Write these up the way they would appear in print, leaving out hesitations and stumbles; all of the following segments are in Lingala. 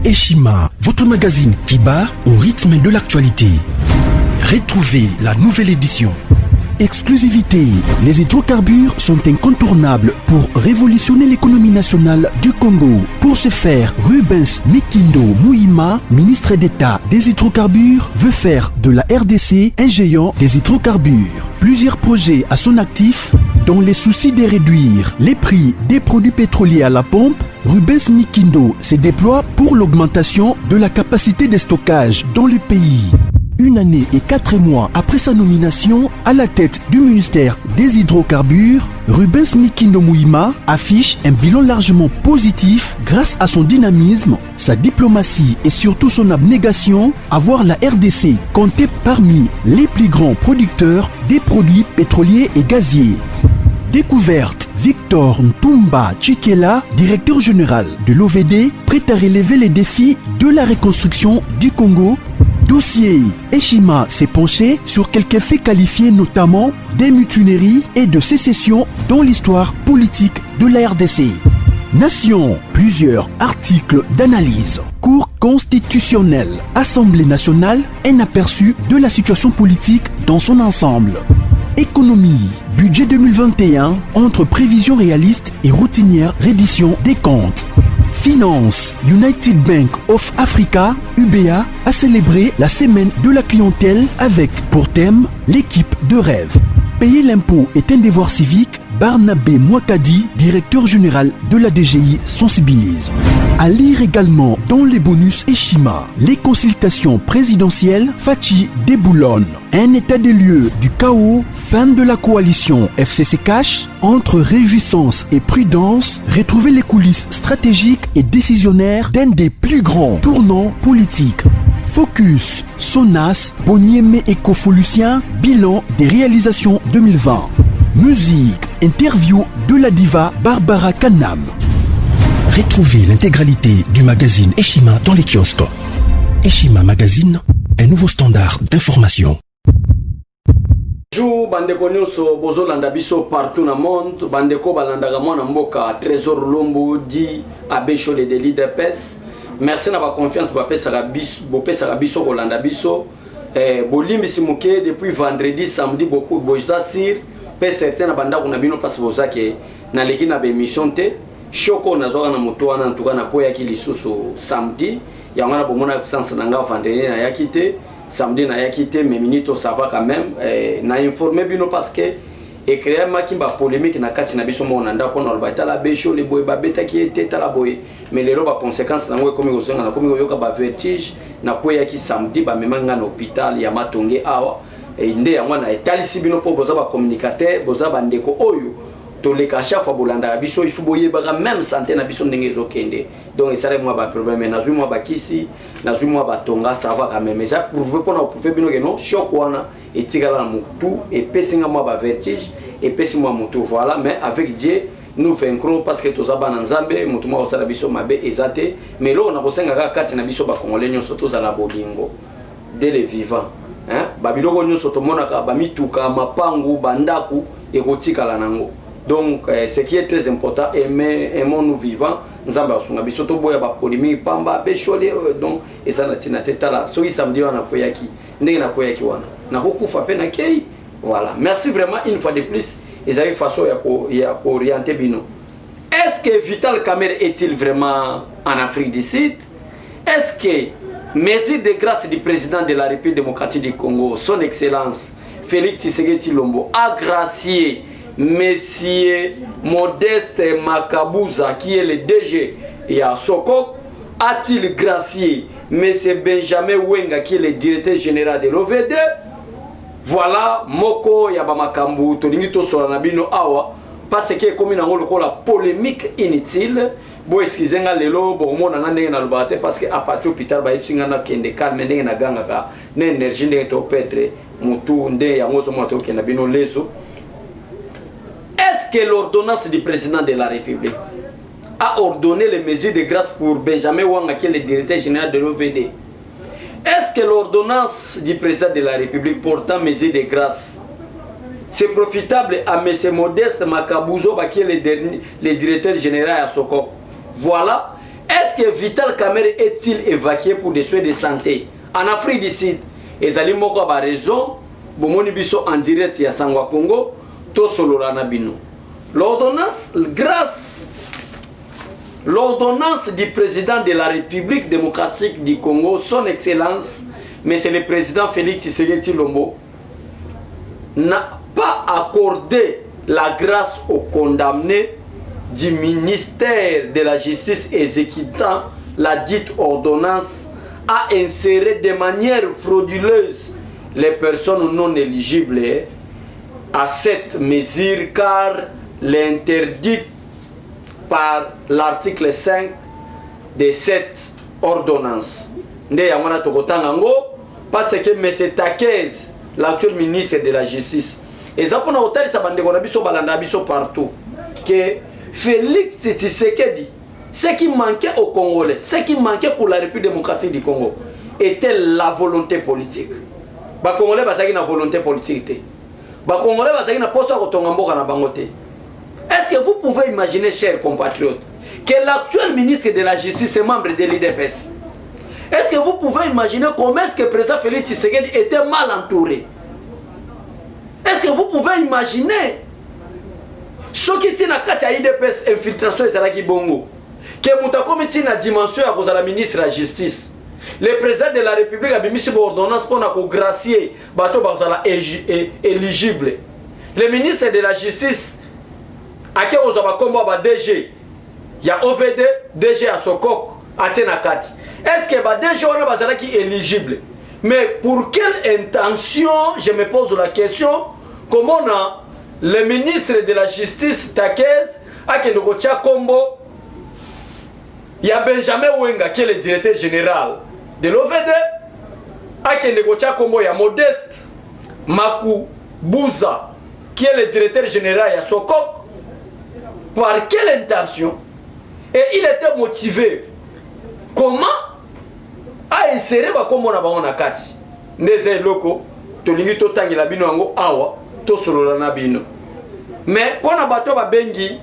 Eshima, votre magazine qui bat au rythme de l'actualité. Retrouvez la nouvelle édition. Exclusivité, les hydrocarbures sont incontournables pour révolutionner l'économie nationale du Congo. Pour ce faire, Rubens Mikindo Mouima, ministre d'État des hydrocarbures, veut faire de la RDC un géant des hydrocarbures. Plusieurs projets à son actif, dans les soucis de réduire les prix des produits pétroliers à la pompe. Rubens Mikindo se déploie pour l'augmentation de la capacité de stockage dans le pays. Une année et 4 mois après sa nomination à la tête du ministère des hydrocarbures, Rubens Mikindo Mouima affiche un bilan largement positif grâce à son dynamisme, sa diplomatie et surtout son abnégation à voir la RDC compter parmi les plus grands producteurs des produits pétroliers et gaziers. Découverte, Victor Ntumba Chikela, directeur général de l'OVD, prêt à relever les défis de la reconstruction du Congo. Dossier, Eshima s'est penché sur quelques faits qualifiés notamment des mutineries et de sécession dans l'histoire politique de la RDC. Nation, plusieurs articles d'analyse. Cour constitutionnelle, Assemblée nationale, un aperçu de la situation politique dans son ensemble. Économie, budget 2021, entre prévisions réalistes et routinières reddition des comptes. Finance, United Bank of Africa, UBA, a célébré la semaine de la clientèle avec pour thème l'équipe de rêve. Payer l'impôt est un devoir civique. Barnabé Mwakadi, directeur général de la DGI, sensibilise. À lire également dans les bonus Eshima, les consultations présidentielles Fachi Déboulonne, un état des lieux du chaos, fin de la coalition FCC Cash, entre réjouissance et prudence, retrouver les coulisses stratégiques et décisionnaires d'un des plus grands tournants politiques. Focus, Sonas, Bonieme Ecofolucien, bilan des réalisations 2020. Musique, interview de la diva Barbara Kanam. Retrouvez l'intégralité du magazine Eshima dans les kiosques. Eshima Magazine, un nouveau standard d'information. Bonjour, bandeko nyonso bozo landa biso partout na monde, bandeko balandaka mwana mboka Trésor Lumbu di Abesho le délit de pes. Merci na ba confiance ba pesaka biso kolanda biso. Bolimbisi muke depuis vendredi samedi beaucoup bojda sir. Pe certains banda kuna bino place bozake na leki na émission te shoko na zoka na moto wana ntuka na koya ki lisusu samedi ya ngana bomona absence na nga vendredi na yakite samedi na yakite mais minito ça va quand même na informer bino parce que et créer makimba polémique na kati na biso mona ndako na lobata la besho le boy babeta ki eteta la boy mais les roba conséquences na ngwe komi kozonga na komi yoka ba vertige na koya ki samedi ba memanga na hôpital ya Matonge awa nde yango na etalisi bino po boza ba communicateur boza ba ndeko oyo to le kacha fa bolanda biso il faut boyeba même santé na biso ndenge ezokende donc esale moi ba problème na zui moi ba kisi na zui moi ba tonga ça va quand même mais ça prouver pour na prouver bino que non choc wana etikala na mutu et pesinga moi ba vertige et pesi moi mutu voilà mais avec Dieu nous vaincrons parce que toza ba na nzambe mutu moi osala biso mabe ezate mais lo na kosenga ka kati na biso ba congolais nyonso toza na bolingo dès les vivants. Babiloko nyonso tomonaka bamituka mapangu bandaku ekotikala nango donc ce qui est très important aimons-nous vivants nzambe asunga biso to boya ba polémique pamba beshole donc ezana tina tetala soki samedi wana koyaki ndenge na koyaki wana na kokufa pe na kei voilà merci vraiment une fois de plus ezali façon ya orienter bino. Est-ce que Vital Kamerhe est-il vraiment en Afrique du Sud? Est-ce que mesure de grâce du président de la République démocratique du Congo, son Excellence Félix Tshisekedi Tshilombo, a gracié Monsieur Modeste Makabuza, qui est le DG et à Sokok, a-t-il gracié Monsieur Benjamin Wenga, qui est le directeur général de l'OVD? Voilà, Moko Yabamakambu, Tolingito Solanabino Awa, parce que comme il y a la polémique inutile. Bo eskizenga lelo bo mona na ndenge na lobate parce que à partir hôpital ba ipsinga na kende calme ndenge na ganga ka na énergie ndenge to perdre mutu nde ya ngozo moto kenda bino leso. Est-ce que l'ordonnance du président de la République a ordonné les mesures de grâce pour Benjamin Wanga qui est le directeur général de l'OVD? Est-ce que l'ordonnance du président de la République portant mesures de grâce c'est profitable à M. Modeste Makabuzo qui est le directeur général à Sokop? Voilà. Est-ce est-ce que Vital Kamerhe est-il évacué pour des soins de santé en Afrique du Sud? Ezali moko ba raison bomoni biso en direct ya Sangwa Congo to solola na bino. L'ordonnance du président de la République démocratique du Congo, son excellence, mais c'est le président Félix Tshisekedi Tshilombo, n'a pas accordé la grâce aux condamnés du ministère de la Justice exécutant la dite ordonnance à insérer de manière frauduleuse les personnes non éligibles à cette mesure car l'interdite par l'article 5 de cette ordonnance. Parce que M. Takez, l'actuel ministre de la Justice, et ça pour hôtel ça partout que Félix Tshisekedi, ce qui manquait aux Congolais, ce qui manquait pour la République démocratique du Congo, était la volonté politique. Les Congolais ont une volonté politique. Les Congolais ont une volonté. Est-ce que vous pouvez imaginer, chers compatriotes, que l'actuel ministre de la Justice est membre de l'IDPS? Est-ce que vous pouvez imaginer comment est-ce que le président Félix Tshisekedi était mal entouré? Est-ce que vous pouvez imaginer ce qui est dans l'IDPS, infiltration et bongo, que Moutakomi est la dimension à la ministre de la Justice? Le président de la République a mis une ordonnance pour gracier les éligibles. Le ministre de la Justice a qui vous avez combat DG, il y a OVD, DG à Sokok, à Tenakati. Est-ce que DG on a qui éligible? Mais pour quelle intention, je me pose la question, comment on a le ministre de la Justice Takez a qui nous combo, il y a Benjamin Wenga qui est le directeur général de l'OVD, a qui nous combo, il y a Modeste Makou Bouza qui est le directeur général de Sokok. Par quelle intention? Et il était motivé. Comment? A insérer comme on a kati. Neze loko, to lingi to tangi la bino ango awa, to solo la bino. Mais pour na bato ba bengi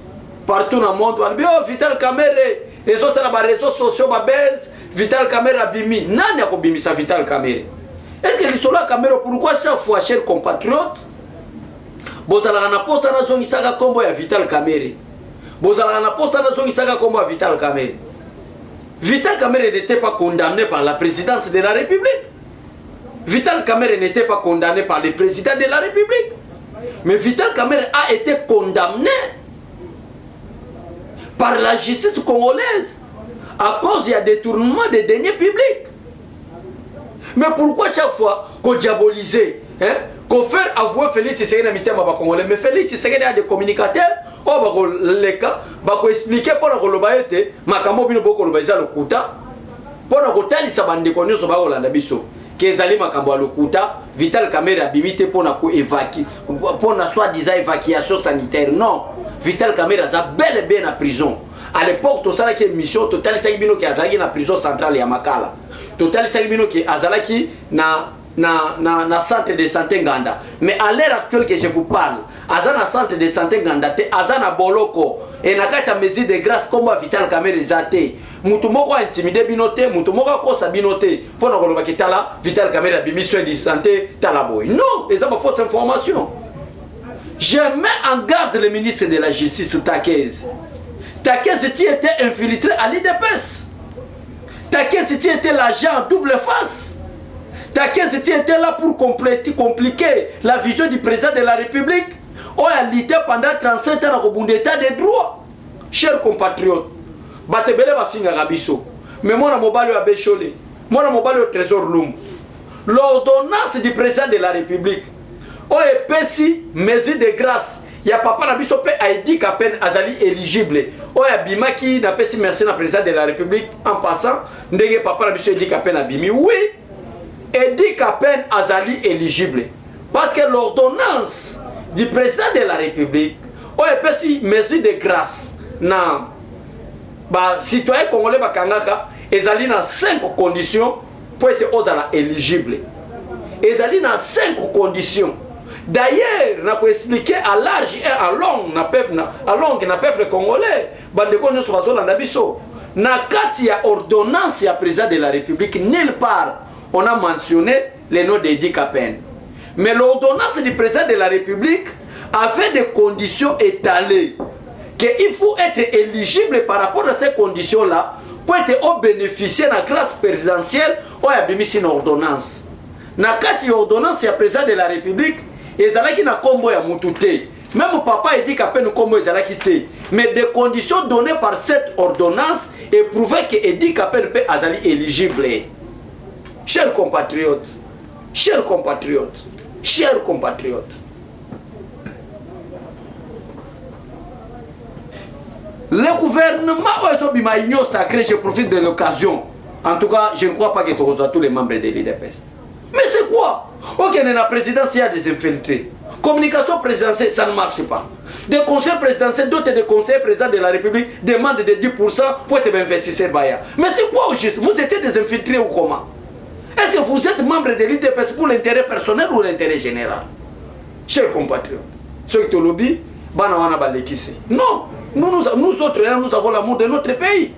partout dans le monde, on dit oh Vital Kamerhe, les réseaux sociaux ba base, Vital Kamerhe bimi. Nani a bimi sa Vital Kamerhe? Est-ce que l'histoire Kamerhe pourquoi chaque fois chers compatriotes, bozala na posa na zongi saka kombo ya Vital Kamerhe? Bozala na posa na zongi saka kombo ya Vital Kamerhe. Vital Kamerhe n'était pas condamné par la présidence de la République. Vital Kamerhe n'était pas condamné par le président de la République. Mais Vital Kamerhe a été condamné par la justice congolaise à cause du détournement des deniers publics. Mais pourquoi chaque fois qu'on diabolise, qu'on fait avouer Félix Tshisekedi na mitema ba Congolais, mais Félix Tshisekedi a des communicateurs, on va les cas, va expliquer pour le baïté, makambo bino boko le baïza le kuta, pour le hôtel ça bande connu sur ba Holanda biso, kezali makambo le kuta, Vital Kamerhe a bimité pour na ko évacuer, pour na soi-disant évacuation sanitaire. Non, Vital Kamerhe a bel et bien en prison. À l'époque, tout ça qui est mission total Sagibino qui a zagi na prison centrale ya Makala. Total Sagibino qui a zalaki na centre de santé Nganda. Mais à l'heure actuelle que je vous parle, azana centre de santé Nganda te azana boloko et na kacha mesure de grâce comme Vital Kamerhe zate. Mutu moko intimidé binote, mutu moko kosa binote pour na koloba kitala Vital Kamerhe bimi soin de santé talaboy. Non, et ça ma fausse information. Je mets en garde le ministre de la Justice Takez. Takez était infiltré à l'IDPS. Takez était l'agent en double face. Takez était là pour compliquer la vision du président de la République. On a lutté pendant 37 ans au d'état des droits. Chers compatriotes, Batebele va finir à Bisso. Mais moi, je suis à Bécholé. Moi, je suis au Trésor Lumbu. L'ordonnance du président de la République. On est pessi, mesure de grâce. Il y a papa na biso pe a dit qu'à peine azali éligible. O ya bimaki na pesi merci na président de la République en passant ndenge papa na biso dit qu'à peine abimi. Oui, et dit qu'à peine azali éligible. Parce que l'ordonnance du président de la République o ya pesi merci de grâce na ba citoyen congolais bakangaka ezali na 5 conditions pour être ozala éligible. Ezali na 5 conditions. D'ailleurs, on a expliqué à large et à long na peuple congolais. Bandeko nyo sur bazolanda biso. na kati ya ordonnance ya président de la République, nulle part on a mentionné le nom d'Edi Kapen. Mais l'ordonnance du président de la République avait des conditions étalées, qu'il faut être éligible par rapport à ces conditions-là pour être bénéficier de la grâce présidentielle ou à une ordonnance. Na kati ya ordonnance ya président de la République, ezalaki na kombo ya mutu te. Même papa Edi Kapen kombo ezalaki te. Mais des conditions données par cette ordonnance et prouvaient que Edi Kapen peut azali éligible. Chers compatriotes, chers compatriotes, chers compatriotes, le gouvernement Oesobima Union Sacrée, je profite de l'occasion. En tout cas, je ne crois pas que tu reçois tous les membres de l'IDPS. Mais c'est quoi? Ok, dans la présidence, il y a des infiltrés. Communication présidentielle, ça ne marche pas. Des conseils présidentiels, d'autres des conseils présidents de la République demandent de 10% pour être investisseurs Baya. Mais c'est quoi au juste? Vous étiez des infiltrés ou comment? Est-ce que vous êtes membre de l'IDPS pour l'intérêt personnel ou l'intérêt général? Chers compatriotes, ceux qui ont lobby, non, nous autres, nous avons l'amour de notre pays.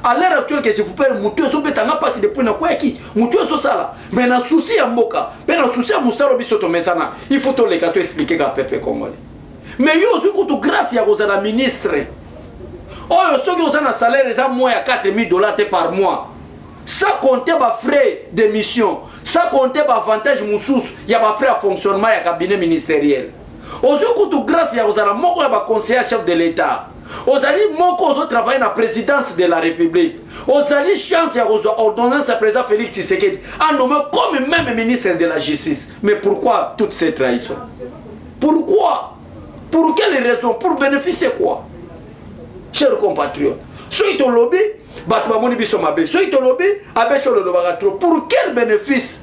À l'heure actuelle, que je vous parle, Moutou Ezo Betanga passe depuis Nakwaki, Moutou Ezo Sala, mais dans souci à Mboka, mais dans souci à Moussaro Bisoto Mesana, il faut tous les cas expliquer qu'à Pepe Congolais. Mais yo aussi, quand grâce à la ministre, oh, ceux qui ont un salaire, ils ont moins à $4,000 par mois. Ça compter les frais de mission, ça compter les avantages moussous, il y a des frais de fonctionnement et cabinet ministériel. Aussi, quand grâce à la conseiller chef de l'État. Ozali moko ozo travailler na présidence de la République. Ozali chance ya ozo ordonnance à président Félix Tshisekedi a nommé comme même ministre de la Justice. Mais pourquoi toutes ces trahisons? Pourquoi? Pour quelles raisons? Pour bénéficier quoi? Chers compatriotes, ceux qui ont lobby, batmamoni bisomabe, ceux qui ont lobby, abécho le lobagatro. Pour quel bénéfice?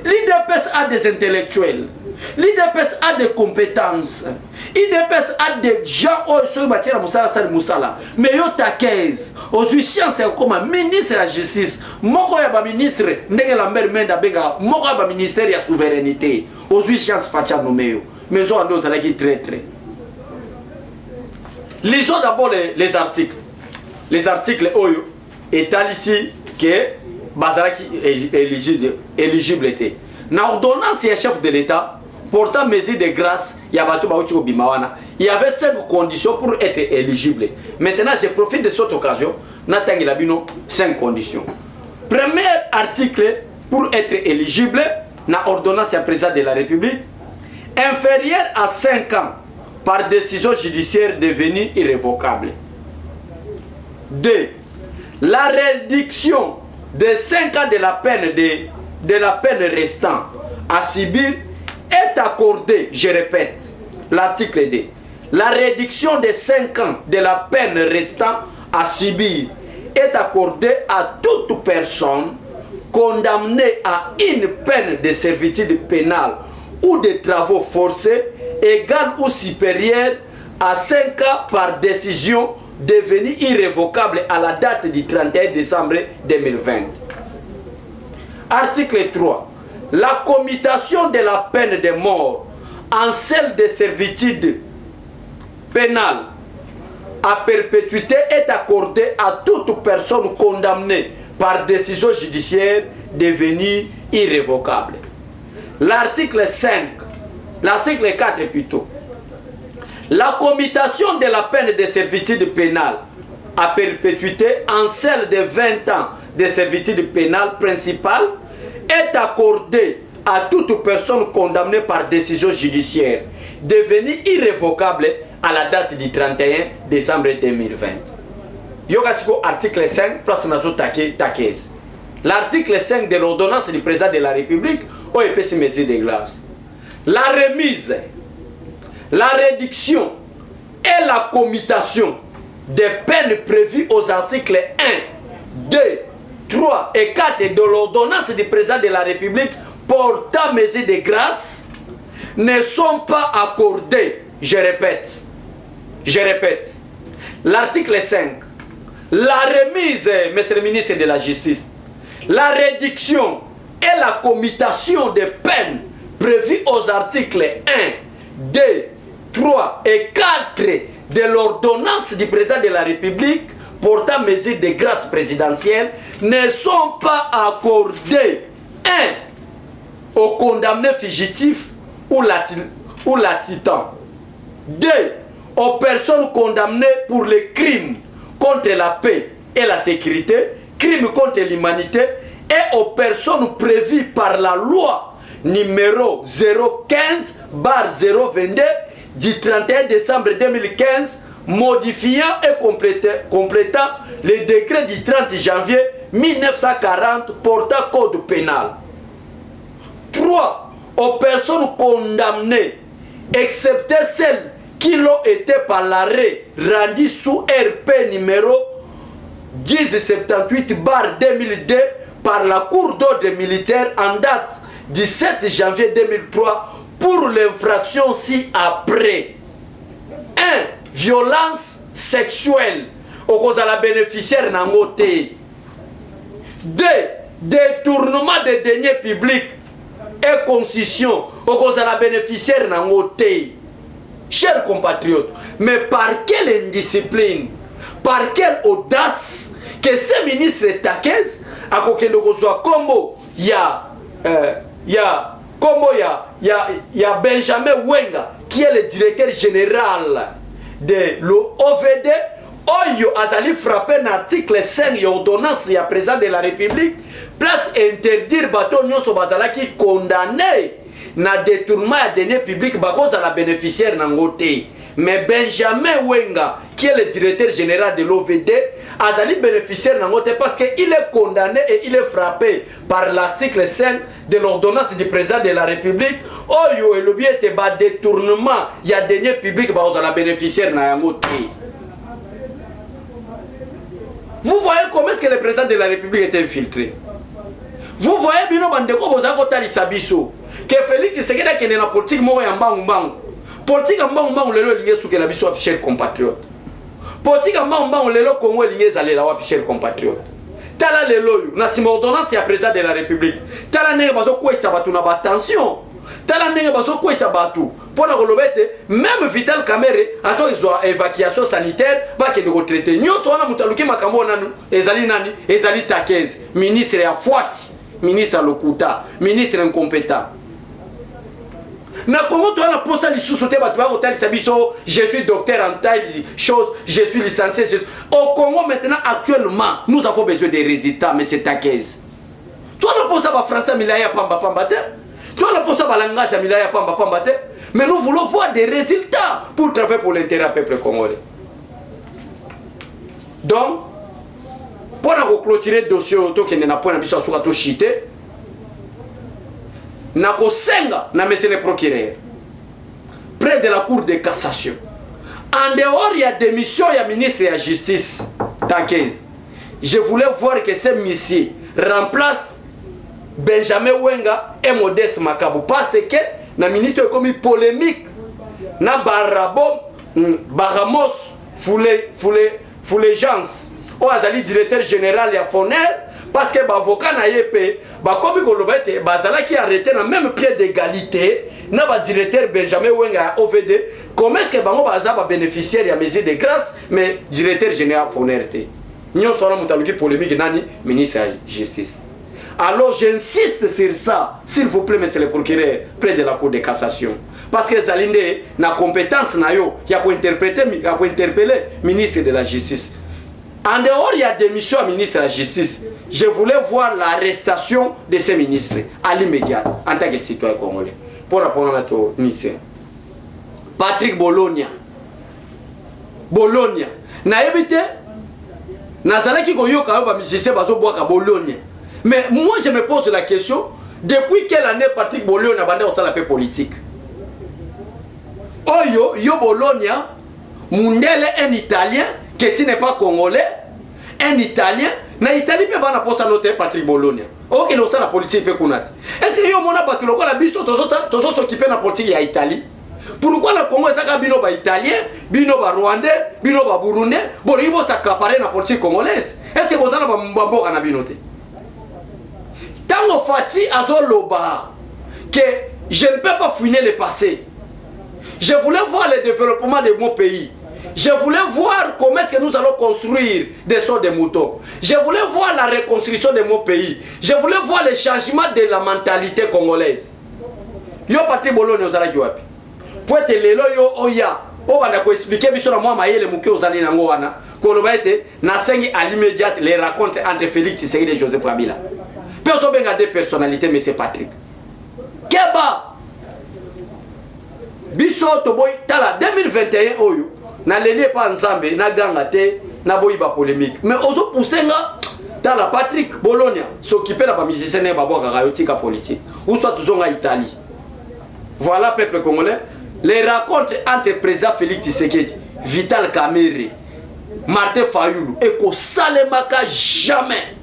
L'IDPS a des intellectuels. L'IDPS a des compétences. L'IDPS a des gens qui sont Moussala. Mais yo takez. Aujourd'hui, chance comme ministre de la Justice. Moko ya ba ministre, ndenge la mère menda benga, moko ya ba ministère de la souveraineté. Aujourd'hui, chance facha nommé. Mais zo ando zalaki très. Lisons d'abord les articles. Les articles Oyo étalent ici que Bazaraki éligible était. Dans l'ordonnance et chef de l'État portant mesure de grâce, il y avait 5 conditions pour être éligible. Maintenant, je profite de cette occasion, Nathan 5 conditions. Premier article pour être éligible dans l'ordonnance et président de la République, inférieur à 5 ans par décision judiciaire devenue irrévocable. 2. La réduction de 5 ans de la peine restant à subir est accordée, je répète, l'article 2. La réduction de 5 ans de la peine restant à subir est accordée à toute personne condamnée à une peine de servitude pénale ou de travaux forcés égale ou supérieure à 5 ans par décision devenue irrévocable à la date du 31 décembre 2020. Article 3. La commutation de la peine de mort en celle de servitude pénale à perpétuité est accordée à toute personne condamnée par décision judiciaire devenue irrévocable. L'article 4 plutôt. La commutation de la peine de servitude pénale à perpétuité en celle de 20 ans de servitude pénale principale est accordée à toute personne condamnée par décision judiciaire devenue irrévocable à la date du 31 décembre 2020. Yogasiko article 5 place nazo takez. L'article 5 de l'ordonnance du président de la République au EPC mesure de grâce. La remise, la réduction et la commutation des peines prévues aux articles 1, 2, 3 et 4 de l'ordonnance du président de la République portant mesure de grâce ne sont pas accordées. Je répète. L'article 5, la remise, monsieur le ministre de la Justice, la réduction et la commutation des peines prévues aux articles 1, 2, 3 et 4 de l'ordonnance du président de la République portant mesure de grâce présidentielle ne sont pas accordées 1. Aux condamnés fugitifs ou l'assitant. 2. Aux personnes condamnées pour les crimes contre la paix et la sécurité, crimes contre l'humanité, et aux personnes prévues par la loi numéro 015/022 du 31 décembre 2015, modifiant et complétant le décret du 30 janvier 1940 portant code pénal. 3. Aux personnes condamnées, excepté celles qui l'ont été par l'arrêt rendu sous RP numéro 1078/2002 par la Cour d'ordre militaire en date du 7 janvier 2003 pour l'infraction ci-après. 1. Violence sexuelle au cause de la bénéficiaire nangote. 2. Détournement des deniers publics et concession au cause de la bénéficiaire nangote. Chers compatriotes, mais par quelle indiscipline, par quelle audace que ce ministre Takez a kokendo kozwa kombo ya Benjamin Wenga qui est le directeur général de l'OVD. Oyo azali frappé l'article 5 ordonnance ya président de la République place interdire bateau nyonso bazalaki condamné na détournement à deniers publics bakoz à la bénéficiaire nangote. Mais Benjamin Wenga, qui est le directeur général de l'OVD, azali bénéficiaire nangote parce qu'il est condamné et il est frappé par l'article 5 de l'ordonnance du président de la République. Oyo et l'objet était bas détournement, il y a deniers publics bakoz à la bénéficiaire nangote. Vous voyez comment est-ce que le président de la République est infiltré. Vous voyez bino bandeko bozako tali sabiso que Félix Tshisekedi qui est dans la politique mo ya mbangu. Politique mbangu lelo linge suke na biso wa chers compatriotes. Politique mbangu lelo Congo linge zalela wa chers compatriotes. Tala lelo na sima ordonnance ya président de la République. Tala ndenge bazo kwesa batu na batension. Tala ndenge bazo kwesa batu. Pona kolobete même Vital Kamerhe azo izwa évacuation sanitaire ba ke ndiko traiter. Nyonso wana mutaluki makambo nanu ezali nani ezali Takez, ministre ya Fwati, ministre Lokuta, ministre incompétent. Na Congo toi na posa lisusu te batu ba kotali sabiso je suis docteur en telle chose, je suis licencié. Au Congo maintenant actuellement, nous avons besoin des résultats mais c'est Takez. Toi na posa ba français milaya pamba te. Toi na posa ba langage milaya pamba te. Mais nous voulons voir des résultats pour travailler pour l'intérêt du peuple congolais. Donc, pour clôturer le dossier, qui n'a pas besoin de chiter, na kosenga na monsieur le procureur près de la cour de cassation. En dehors, il y a des missions, il y a ministre de la justice, Takez. Je voulais voir que ce monsieur remplace Benjamin Wenga et Modeste Makabu parce que na minute comme polémique na Baramos Fulgence o azali directeur général ya Foner parce que avocat na yepe ba komi kolobete bazala qui arrêté na même pied d'égalité na ba directeur Benjamin Wenga OVD. Comment est-ce que bango baza ba bénéficiaire ya mesure de grâce mais directeur général Foner te nyo sona mutaluki polémique nani ministre de justice. Alors j'insiste sur ça, s'il vous plaît, monsieur le procureur, près de la cour de cassation. Parce que Zalinde n'a compétence, il y a interpeller ministre de la justice. En dehors, il y a des missions à ministre de la justice. Je voulais voir l'arrestation de ces ministres à l'immédiat, en tant que citoyen congolais. Pour répondre à ton ministère. Patrick Bologna. Na évité, Nazala qui koyoka ba musicien bazo boaka Bologna. Mais moi je me pose la question, depuis quelle année Patrick Bologna a bandé au la paix politique? Oyo, yo Bologna, Mundele un Italien, qui n'est pas Congolais, un Italien, na Italie peut pas posa noter Patrick Bologna. Ok, non ça la politique peut connaître. Est-ce que yo mona batu loko la biso tozo s'occuper na politique ya Italie? Pourquoi le Congo est bino ba italien, bino ba rwandais, bino ba burundais, bon ils vont s'accaparer la politique congolaise? Est-ce que vous avez ba na binote? Tango Fati Azoloba que je ne peux pas fouiner le passé. Je voulais voir le développement de mon pays. Je voulais voir comment est-ce que nous allons construire des sortes de moutons. Je voulais voir la reconstruction de mon pays. Je voulais voir le changement de la mentalité congolaise. Yo Patrick Bologna ozala kiwapi. Pour être lelo yo oya. O bana ko expliquer biso na moi mayele muke ozali nango wana. Koloba ete na sengi à l'immédiat les rencontres entre Félix Tshisekedi et Joseph Kabila. Personne benga des personnalités monsieur Patrick. Keba. Biso to boy tala 2021 oyo. Na lele pas ensemble na ganga te na boy ba polémique. Mais ozo poussenga tala Patrick Bologna s'occuper na ba musicien na ba boka kayotika politique. Ou soit toujours en Italie. Voilà, peuple congolais, les rencontres entre président Félix Tshisekedi, Vital Kamerhe, Martin Fayulu, et que Salemaka jamais.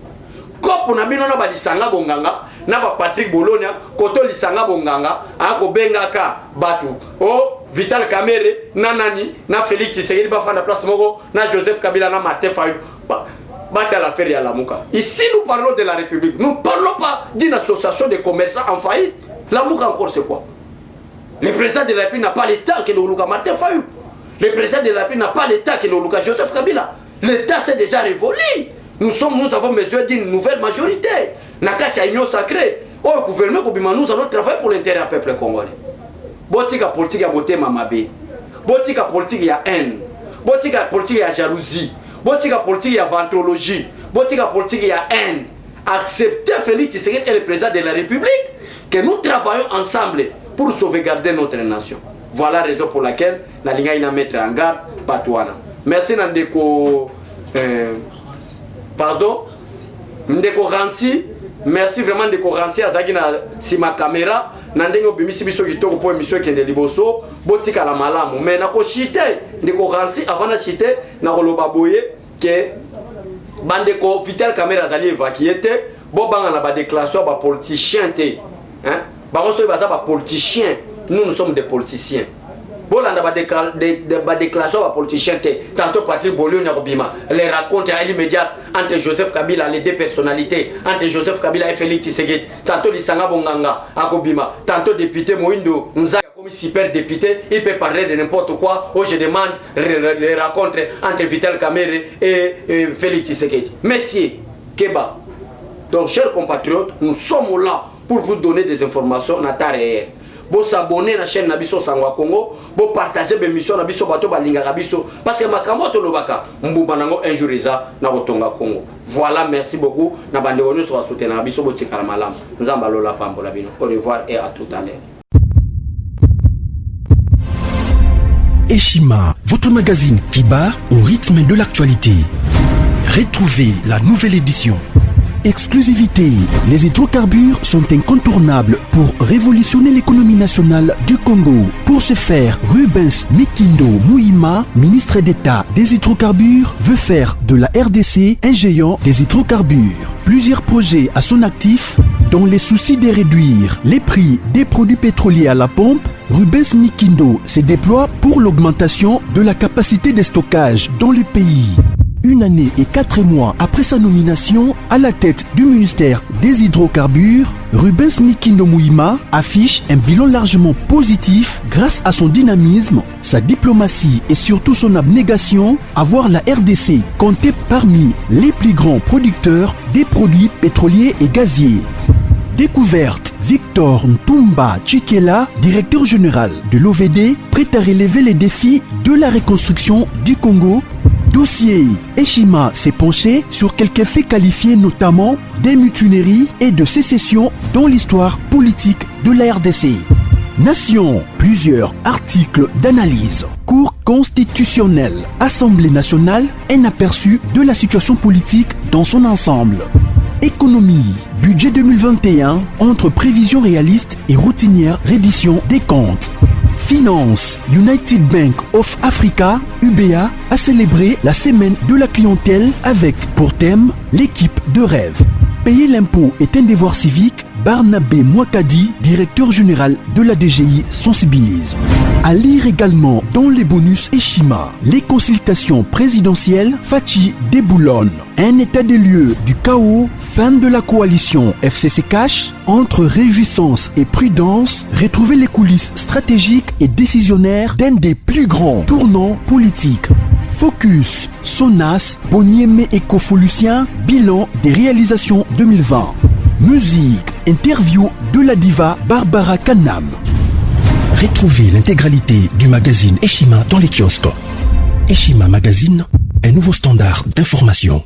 Comme on a mis dans Lisanga Bonganga, n'a pas Patrick Bologna, Koto Lisanga Bonganga, Ako Bengaka Batu, oh, Vital Kamerhe, Nanani, na Félix Tshisekedi, Bafana Place Moko, na Joseph Kabila, na Martin Fayulu. Bata la feria la Mouka. Ici, nous parlons de la République. Nous ne parlons pas d'une association de commerçants en faillite. La Mouka encore, c'est quoi? Le président de la République n'a pas l'État que le Luka Martin Fayulu. Le président de la République n'a pas l'État que le Luka Joseph Kabila. L'État s'est déjà révolu. Nous avons besoin d'une nouvelle majorité. Nakacha union sacrée. Au gouvernement, nous allons travailler pour l'intérêt du peuple congolais. Botika politique à beauté mamabe. Botika politique à haine. Botika politique à jalousie. Botika politique à ventrologie. Botika politique à haine. Accepter Félix Tshisekedi et le président de la République que nous travaillons ensemble pour sauvegarder notre nation. Voilà la raison pour laquelle la ligne a mettre en garde Batouana. Merci Nandeko. Pardon Ndeko Ransi. Merci vraiment Ndeko Ransi Azagina si ma caméra. Nandengo bimisi biso kitoko pour émission qui est de liboso. Botika la malamu. Mais nako chite Ndeko Ransi avant de chite na roloba boye que bandeko Vital Kamerhe azali évacué te. Bobanga na ba déclaration ba politicien te. Hein? Politiciens, nous sommes des politiciens. Bon, on a des déclarations de politiciens. Tantôt Patrick Bologna, les rencontres immédiates entre Joseph Kabila, les deux personnalités, entre Joseph Kabila et Félix Tshisekedi. Tantôt Lisanga Bonganga, Akobima. Tantôt député Moindo Nzaka, comme super député, il peut parler de n'importe quoi. Oh, je demande les rencontres entre Vital Kamerhe et Félix Tshisekedi. Messieurs, Keba. Donc, chers compatriotes, nous sommes là pour vous donner des informations na ta réelle. Vous s'abonner à la chaîne Nabiso Sangwa Congo, vous partager mes missions Nabiso Bato Balinga Rabiso, parce que ma kamoto lobaka, Mbubanango injuriza na Rotonga Congo. Voilà, merci beaucoup. Na bande wonu sur soutenir Nabiso Botika Malam. Nzambalola Pambola Bino. Au revoir et à tout à l'heure. Eshima, votre magazine qui bat au rythme de l'actualité. Retrouvez la nouvelle édition. Exclusivité, les hydrocarbures sont incontournables pour révolutionner l'économie nationale du Congo. Pour ce faire, Rubens Mikindo Mouima, ministre d'État des hydrocarbures, veut faire de la RDC un géant des hydrocarbures. Plusieurs projets à son actif, dans les soucis de réduire les prix des produits pétroliers à la pompe, Rubens Mikindo se déploie pour l'augmentation de la capacité de stockage dans le pays. Une année et 4 mois après sa nomination à la tête du ministère des hydrocarbures, Rubens Mikindo Mouima affiche un bilan largement positif grâce à son dynamisme, sa diplomatie et surtout son abnégation à voir la RDC compter parmi les plus grands producteurs des produits pétroliers et gaziers. Découverte, Victor Ntumba Chikela, directeur général de l'OVD, prêt à relever les défis de la reconstruction du Congo. Dossier, Eshima s'est penché sur quelques faits qualifiés notamment des mutineries et de sécession dans l'histoire politique de la RDC. Nation, plusieurs articles d'analyse. Cour constitutionnelle, Assemblée nationale, un aperçu de la situation politique dans son ensemble. Économie, budget 2021, entre prévisions réalistes et routinières reddition des comptes. Finance, United Bank of Africa, UBA, a célébré la semaine de la clientèle avec, pour thème, l'équipe de rêve. Payer l'impôt est un devoir civique Barnabé Mouakadi, directeur général de la DGI, sensibilise. À lire également dans les bonus Eshima, les consultations présidentielles, Fachi déboulonne. Un état des lieux du chaos, fin de la coalition FCC Cash, entre réjouissance et prudence, retrouver les coulisses stratégiques et décisionnaires d'un des plus grands tournants politiques. Focus, Sonas, Boniemé et Kofolusien, bilan des réalisations 2020. Musique, interview de la diva Barbara Kanam. Retrouvez l'intégralité du magazine Eshima dans les kiosques. Eshima Magazine, un nouveau standard d'information.